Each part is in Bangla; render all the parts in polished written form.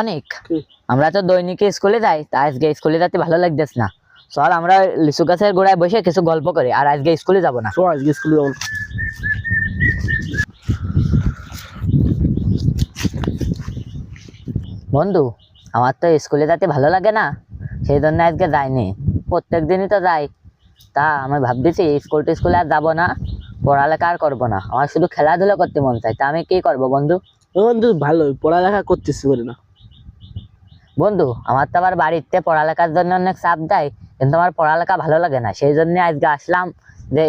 অনেক আমরা তো দৈনিক স্কুলে যাই, তা আজকে স্কুলে যেতে ভালো লাগতেছ না। চল আমরা লিচু গাছের গোড়ায় বসে কিছু গল্প করি, আর আজকে স্কুলে যাব না। আজকে স্কুলে যাবো। বন্ধু, আমার তো স্কুলে যেতে ভালো লাগে না, সেই জন্য আজকে যাইনি। প্রত্যেক দিনই তো যাই। তা আমি ভাবতেছি স্কুলে আর যাবো না, পড়ালেখা আর করবো না, আমার শুধু খেলাধুলা করতে মন চাই। তা আমি কি করবো বন্ধু? বন্ধু ভালো পড়ালেখা করতেছি বলে না। বন্ধু, আমার তো আবার বাড়িতে পড়ালেখার জন্য অনেক চাপ দেয়, কিন্তু আমার পড়ালেখা ভালো লাগে না, সেই জন্য আজকে আসলাম যে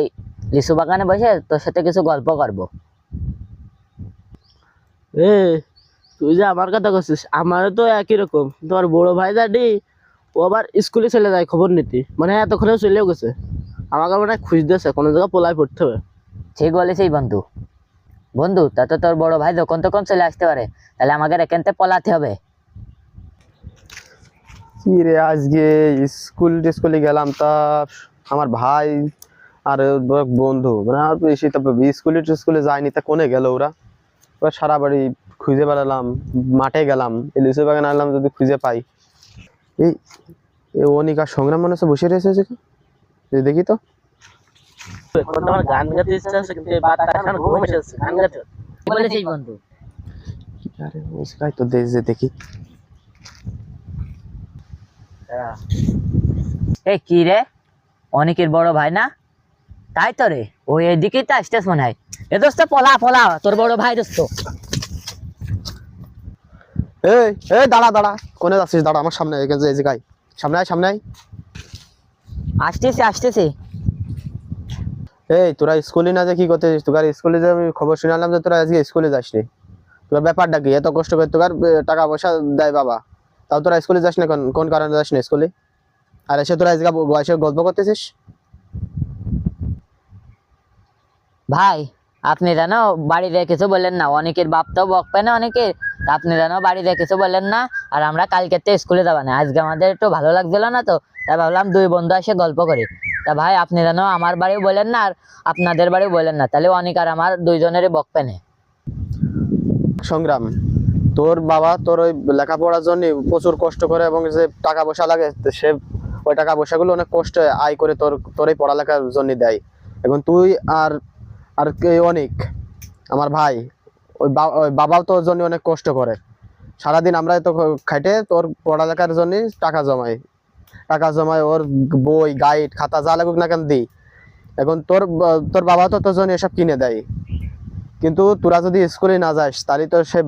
লিচু বাগানে বসে তোর সাথে কিছু গল্প করবো। এ তুই যে আমার কথা করছিস, আমারও তো একই রকম। তোমার বড় ভাই জানি ও আবার স্কুলে চলে যায় খবর নিতে, মানে এতক্ষণে চলেও গেছে। আমাকে মানে খুঁজতেছে কোনো জায়গায় পোলায় পড়তে হবে। ঠিক বলেছিস বন্ধু। বন্ধু, তা তো তোর বড় ভাই যখন তখন চলে আসতে পারে, তাহলে আমাকে এখান থেকে পলাতে হবে। কি রে, আজকে স্কুলে গেলাম, তা আমার ভাই আর ওর বন্ধু মানে আর বেশি স্কুলে যায়নি, তা কোনে গেল ওরা? ওরা সারা বাড়ি খুঁজে বেড়ালাম, মাঠে গেলাম, এই লিচু বাগানে আনলাম যদি খুঁজে পাই। এই এই অনিকা সংগ্রাম মনে হচ্ছে বসে রয়েছে যে, এই দেখি তো। এখন তো আমার গান গাইতে ইচ্ছা আছে, কিন্তু এই বারটা এখন ঘুম এসেছে, গান গাইতে হবে। ঠিক বলেছিস বন্ধু। আরে ওই তো দেখি। এই কি রে, অনেকের বড় ভাই না? তাই তো রে, ওই এদিকেই তো আসতেছ মনে হয়। এ দোস্ত পলা পলা, তোর বড় ভাই দোস্ত। এই এই দাঁড়া দাঁড়া, কোনে যাচ্ছিস? দাঁড়া আমার সামনে, এই জায়গায় সামনে আয়। আসতেছে আসতেছে। এই তোরা স্কুলে না যে কি করতে? তোর স্কুলে যে আমি খবর শুনালাম যে তোরা আজকে স্কুলে যাসনি। তোর ব্যাপারটা কি? এত কষ্ট করে তোর টাকা পয়সা দেয় বাবা, তাও তোরা স্কুলে যাস না? কোন কারণে যাস না স্কুলে? আর এসে তোরা আজকে বয়সে গল্প করতেছিস। ভাই, আপনি জানো বাড়ি রেখেছো বললেন না, অনেকের বাপ তো বকবে না অনেকের। তা আপনি জানো বাড়ি রেখেছো বললেন না, আর আমরা কালকে তো স্কুলে যাবো না। আজকে আমাদের একটু ভালো লাগছিল না, তো তাই ভাবলাম দুই বন্ধু এসে গল্প করি। তা ভাই, আপনি জানো আমার বাড়িও বলেন না, আর আপনাদের বাড়িও বলেন না, তাহলে অনেক আর আমার দুইজনেরই বকবে না। সংগ্রাম, তোর বাবা তোর ওই লেখাপড়ার জন্য প্রচুর কষ্ট করে, এবং যে টাকা পয়সা লাগে সে ওই টাকা পয়সাগুলো অনেক কষ্ট আয় করে তোর এই পড়ালেখার জন্য দেয়। এখন তুই আর আর অনেক আমার ভাই, ওই বাবাও তোর জন্য অনেক কষ্ট করে। সারাদিন আমরা তো খাইটে তোর পড়ালেখার জন্য টাকা জমায় ওর বই গাইড খাতা যা লাগুক না কেন দিই। এখন তোর বাবা তো তোর জন্য এসব কিনে দেয়, কিন্তু তোরা যদি স্কুলে না যাস তাহলে তো সে